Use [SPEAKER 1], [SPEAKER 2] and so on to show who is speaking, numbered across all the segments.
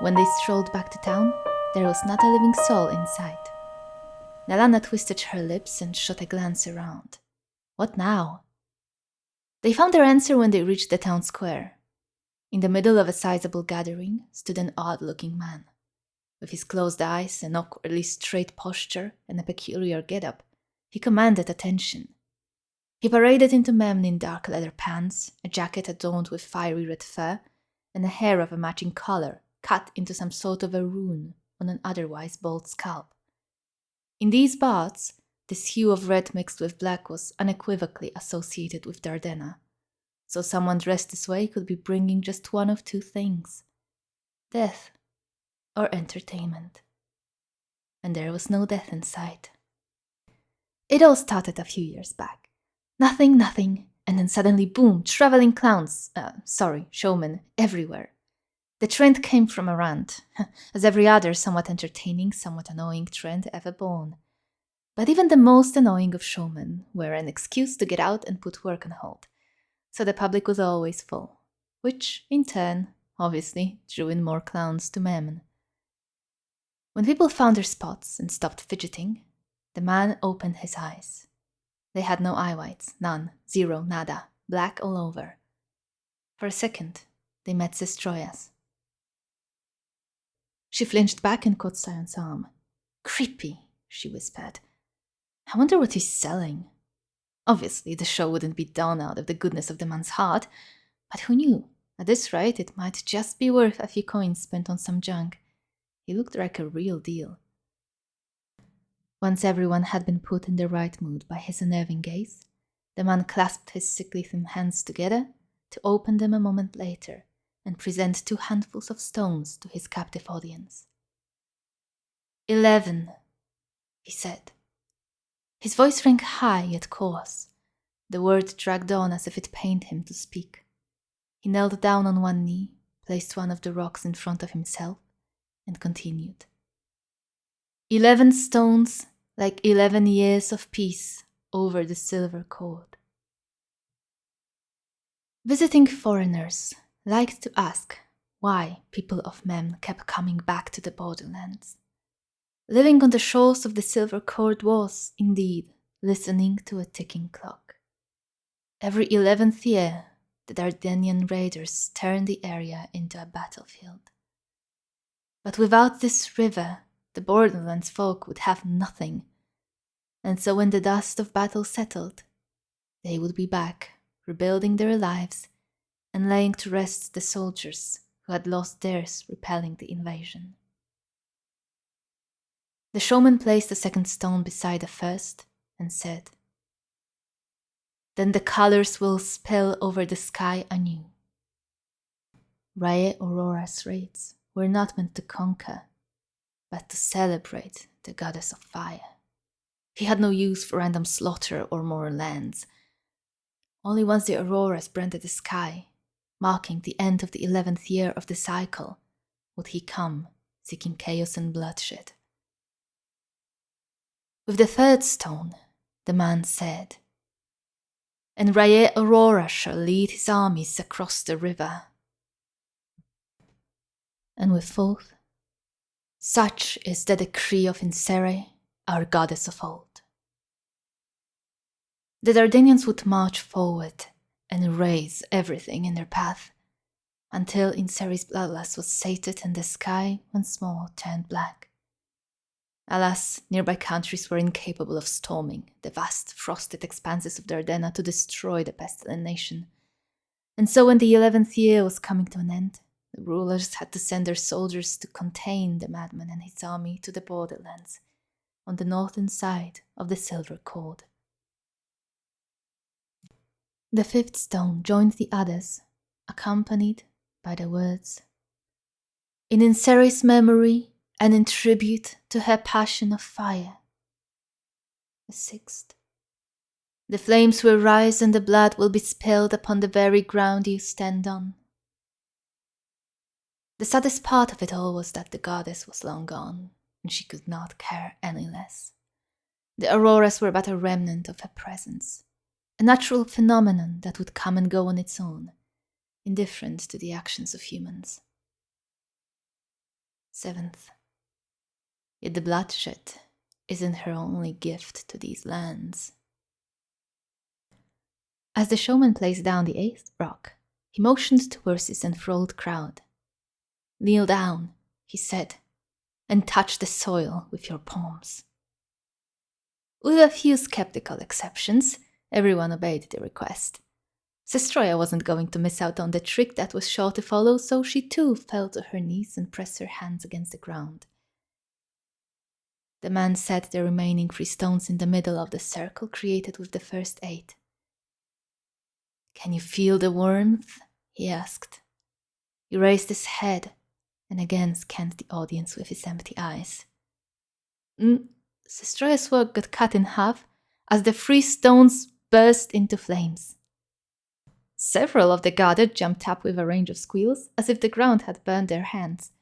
[SPEAKER 1] When they strolled back to town, there was not a living soul in sight. Nalana twisted her lips and shot a glance around. What now? They found their answer when they reached the town square. In the middle of a sizable gathering stood an odd-looking man. With his closed eyes, an awkwardly straight posture, and a peculiar get-up, he commanded attention. He paraded into Memnon in dark leather pants, a jacket adorned with fiery red fur, and a hair of a matching color cut into some sort of a rune on an otherwise bald scalp. In these parts, this hue of red mixed with black was unequivocally associated with Dardenne, so someone dressed this way could be bringing just one of two things: death or entertainment. And there was no death in sight. It all started a few years back. Nothing, and then suddenly boom, traveling clowns, showmen, everywhere. The trend came from a rant, as every other somewhat entertaining, somewhat annoying trend ever born. But even the most annoying of showmen were an excuse to get out and put work on hold, so the public was always full, which, in turn, obviously drew in more clowns to Memnon. When people found their spots and stopped fidgeting, the man opened his eyes. They had no eye whites, none, zero, nada, black all over. For a second, they met Zestroyas. She flinched back and caught Sion's arm. "Creepy," she whispered. "I wonder what he's selling." Obviously, the show wouldn't be done out of the goodness of the man's heart, but who knew? At this rate, it might just be worth a few coins spent on some junk. He looked like a real deal. Once everyone had been put in the right mood by his unnerving gaze, the man clasped his sickly thin hands together to open them a moment later and present 2 handfuls of stones to his captive audience. 11, he said. His voice rang high yet coarse. The word dragged on as if it pained him to speak. He knelt down on one knee, placed one of the rocks in front of himself, and continued. 11 stones, like 11 years of peace over the silver cord. Visiting foreigners liked to ask why people of Mem kept coming back to the borderlands. Living on the shores of the silver cord was, indeed, listening to a ticking clock. Every 11th year, the Dardenian raiders turned the area into a battlefield. But without this river, the borderlands folk would have nothing, and so when the dust of battle settled, they would be back, rebuilding their lives and laying to rest the soldiers who had lost theirs repelling the invasion. The showman placed a second stone beside the first and said, "Then the colors will spill over the sky anew." Rye Aurora's raids were not meant to conquer, but to celebrate the goddess of fire. He had no use for random slaughter or more lands. Only once the auroras branded the sky, marking the end of the 11th year of the cycle, would he come, seeking chaos and bloodshed. With the third stone, the man said, "And Rye Aurora shall lead his armies across the river." And with fourth, "Such is the decree of Insere, our goddess of old." The Dardanians would march forward and raze everything in their path, until Insere's bloodlust was sated and the sky once more turned black. Alas, nearby countries were incapable of storming the vast frosted expanses of Dardenne to destroy the pestilent nation, and so when the 11th year was coming to an end, the rulers had to send their soldiers to contain the madman and his army to the borderlands, on the northern side of the silver cord. The fifth stone joined the others, accompanied by the words, "In Insere's memory and in tribute to her passion of fire." The sixth, "The flames will rise and the blood will be spilled upon the very ground you stand on." The saddest part of it all was that the goddess was long gone, and she could not care any less. The auroras were but a remnant of her presence, a natural phenomenon that would come and go on its own, indifferent to the actions of humans. 7th. Yet the bloodshed isn't her only gift to these lands. As the showman placed down the 8th rock, he motioned towards his enthralled crowd. "Kneel down," he said, "and touch the soil with your palms." With a few skeptical exceptions, everyone obeyed the request. Zestroya wasn't going to miss out on the trick that was sure to follow, so she too fell to her knees and pressed her hands against the ground. The man set the remaining 3 stones in the middle of the circle created with the first 8. "Can you feel the warmth?" he asked. He raised his head and again scanned the audience with his empty eyes. Zestroya's work got cut in half as the 3 stones burst into flames. Several of the gathered jumped up with a range of squeals, as if the ground had burned their hands.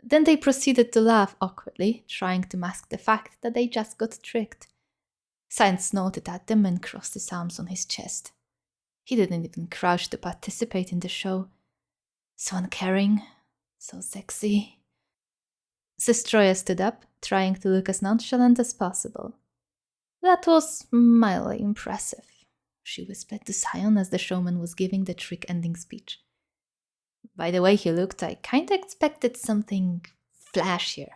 [SPEAKER 1] Then they proceeded to laugh awkwardly, trying to mask the fact that they just got tricked. Sion snorted at them and crossed his arms on his chest. He didn't even crouch to participate in the show. So uncaring, so sexy. Zestroya stood up, trying to look as nonchalant as possible. "That was mildly impressive," she whispered to Sion as the showman was giving the trick-ending speech. "By the way he looked, I kinda expected something flashier."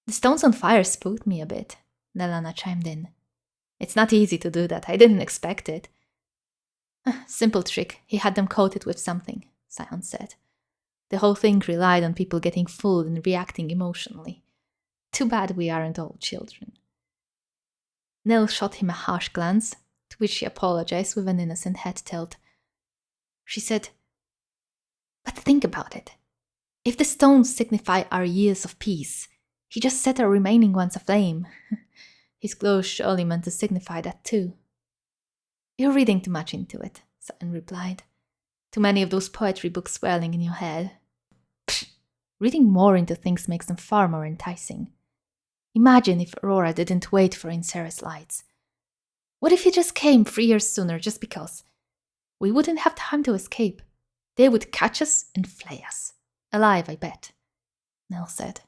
[SPEAKER 1] "The stones on fire spooked me a bit," Nelana chimed in. "It's not easy to do that, I didn't expect it." "Simple trick, he had them coated with something," Sion said. "The whole thing relied on people getting fooled and reacting emotionally. Too bad we aren't all children." Nell shot him a harsh glance, to which he apologized with an innocent head tilt. She said, "But think about it. If the stones signify our years of peace, he just set our remaining ones aflame. His glow surely meant to signify that too." "You're reading too much into it," Sion replied. "Too many of those poetry books swirling in your head." "Psh, reading more into things makes them far more enticing. Imagine if Aurora didn't wait for Insera's lights. What if he just came 3 years sooner just because? We wouldn't have time to escape. They would catch us and flay us. Alive, I bet," Nell said.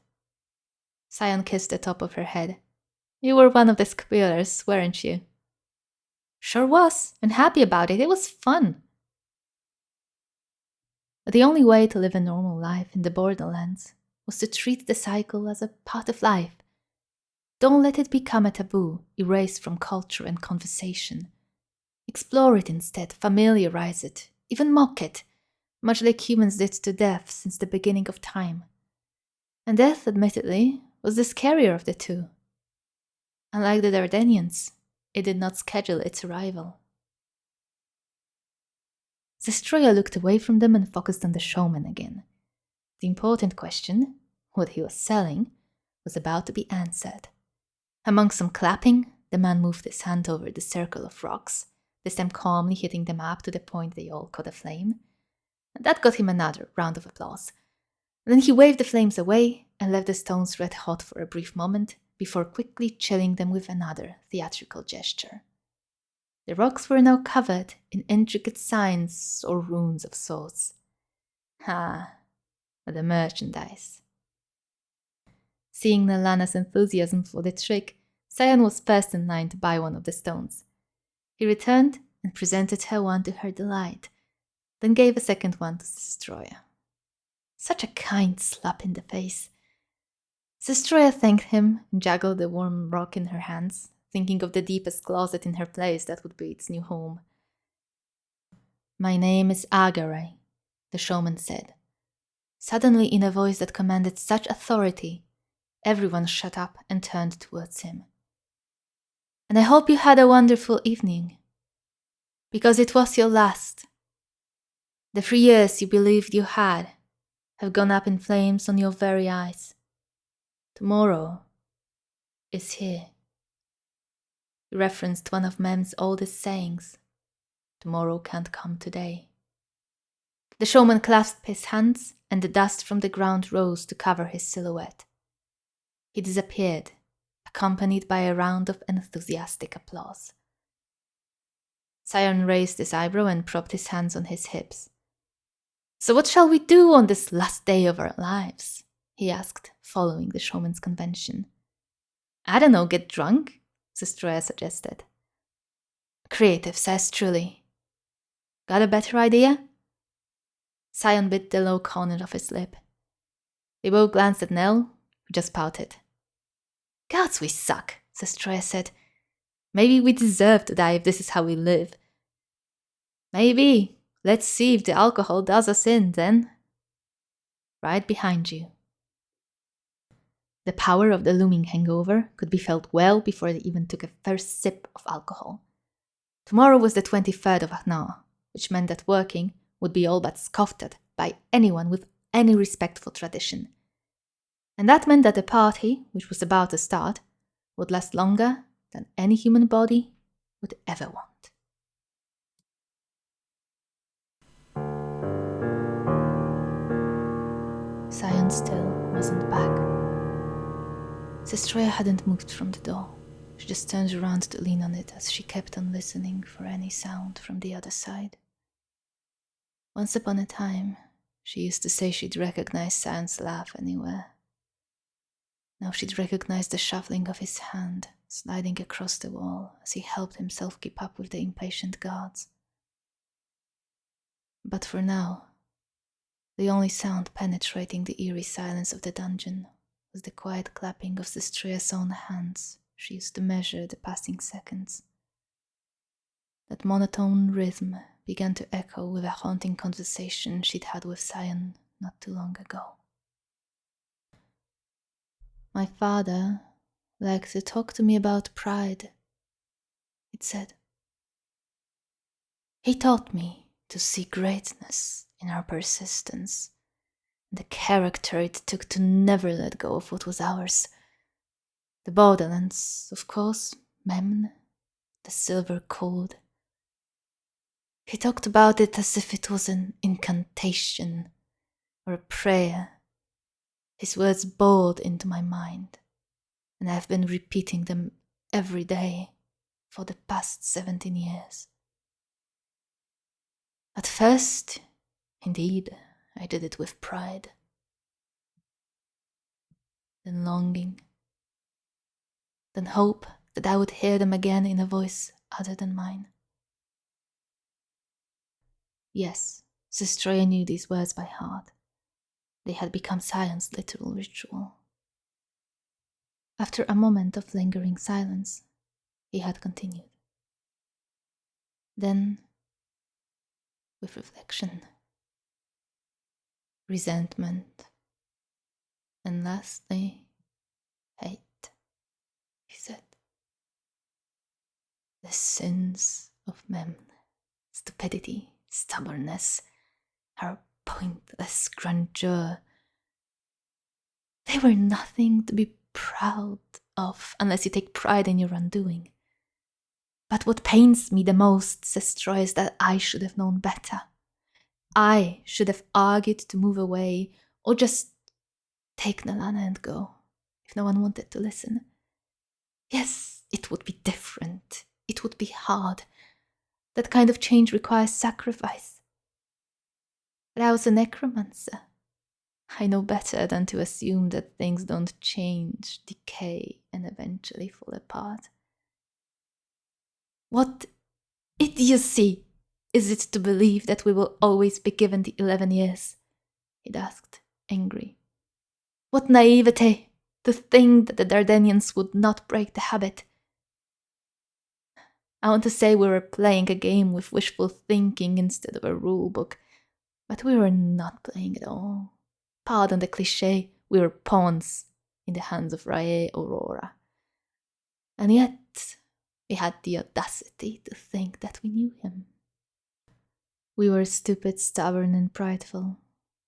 [SPEAKER 1] Sion kissed the top of her head. "You were one of the squealers, weren't you?" "Sure was, and happy about it. It was fun." But the only way to live a normal life in the Borderlands was to treat the cycle as a part of life. Don't let it become a taboo, erased from culture and conversation. Explore it instead, familiarize it, even mock it, much like humans did to death since the beginning of time. And death, admittedly, was the scarier of the two. Unlike the Dardanians, it did not schedule its arrival. Zestroya looked away from them and focused on the showman again. The important question, what he was selling, was about to be answered. Among some clapping, the man moved his hand over the circle of rocks, this time calmly hitting them up to the point they all caught aflame. And that got him another round of applause. Then he waved the flames away and left the stones red hot for a brief moment before quickly chilling them with another theatrical gesture. The rocks were now covered in intricate signs or runes of sorts. The merchandise. Seeing Nelana's enthusiasm for the trick, Sion was first in line to buy one of the stones. He returned and presented her one to her delight, then gave a second one to Zestroya. Such a kind slap in the face. Zestroya thanked him and juggled the warm rock in her hands, thinking of the deepest closet in her place that would be its new home. "My name is Agaray," the showman said. Suddenly, in a voice that commanded such authority, everyone shut up and turned towards him. "And I hope you had a wonderful evening, because it was your last. The 3 years you believed you had have gone up in flames on your very eyes. Tomorrow is here." He referenced one of Mem's oldest sayings, "Tomorrow can't come today." The showman clasped his hands, and the dust from the ground rose to cover his silhouette. He disappeared, accompanied by a round of enthusiastic applause. Sion raised his eyebrow and propped his hands on his hips. So what shall we do on this last day of our lives? He asked, following the showman's convention. I don't know, get drunk? Sestroya suggested. Creative, says Truly. Got a better idea? Sion bit the low corner of his lip. They both glanced at Nell, who just pouted. Gods, we suck, Sestroya said. Maybe we deserve to die if this is how we live. Maybe. Let's see if the alcohol does us in, then. Right behind you. The power of the looming hangover could be felt well before they even took a first sip of alcohol. Tomorrow was the 23rd of Ahna, which meant that working would be all but scoffed at by anyone with any respect for tradition. And that meant that the party, which was about to start, would last longer than any human body would ever want. Sion still wasn't back. Sestroya hadn't moved from the door. She just turned around to lean on it as she kept on listening for any sound from the other side. Once upon a time, she used to say she'd recognize Sion's laugh anywhere. Now she'd recognize the shuffling of his hand sliding across the wall as he helped himself keep up with the impatient guards. But for now, the only sound penetrating the eerie silence of the dungeon was the quiet clapping of Sestroya's own hands she used to measure the passing seconds. That monotone rhythm began to echo with a haunting conversation she'd had with Sion not too long ago. My father liked to talk to me about pride, it said. He taught me to see greatness in our persistence, and the character it took to never let go of what was ours. The borderlands, of course, Memn, the silver cord. He talked about it as if it was an incantation or a prayer. His words bored into my mind, and I've been repeating them every day for the past 17 years. At first, indeed, I did it with pride, then longing, then hope that I would hear them again in a voice other than mine. Yes, Sestroya knew these words by heart. They had become Sion's literal ritual. After a moment of lingering silence, he had continued. Then, with reflection, resentment, and lastly, hate, he said. The sins of Memn, stupidity, stubbornness, our pointless grandeur. They were nothing to be proud of unless you take pride in your undoing. But what pains me the most, Sestroya, is that I should have known better. I should have argued to move away, or just take Nalana and go, if no one wanted to listen. Yes, it would be different. It would be hard. That kind of change requires sacrifice. But I was a necromancer. I know better than to assume that things don't change, decay, and eventually fall apart. What idiocy is it to believe that we will always be given the 11 years? He'd asked, angry. What naivete to think that the Dardanians would not break the habit. I want to say we were playing a game with wishful thinking instead of a rule book, but we were not playing at all. Pardon the cliché, we were pawns in the hands of R'lyeh Aurora. And yet, we had the audacity to think that we knew him. We were stupid, stubborn, and prideful,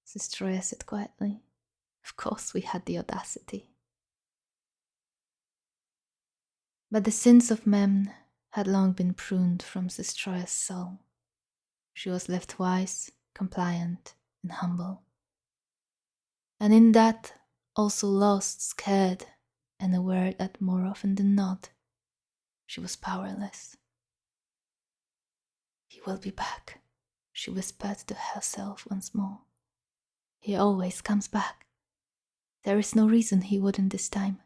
[SPEAKER 1] Sestroya said quietly. Of course we had the audacity. But the sins of Memn had long been pruned from Sestroya's soul. She was left wise, compliant, and humble. And in that, also lost, scared, and aware that more often than not, she was powerless. He will be back, she whispered to herself once more. He always comes back. There is no reason he wouldn't this time.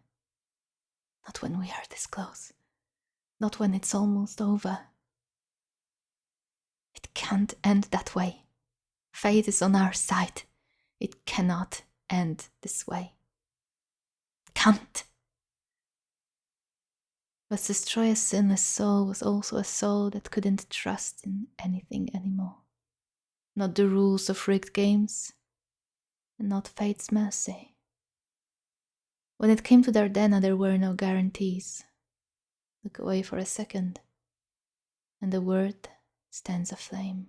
[SPEAKER 1] Not when we are this close. Not when it's almost over. It can't end that way. Fate is on our side. It cannot end this way. Can't. But Destroyer's sinless soul was also a soul that couldn't trust in anything anymore. Not the rules of rigged games, and not fate's mercy. When it came to Dardenne, there were no guarantees. Look away for a second, and the word stands aflame.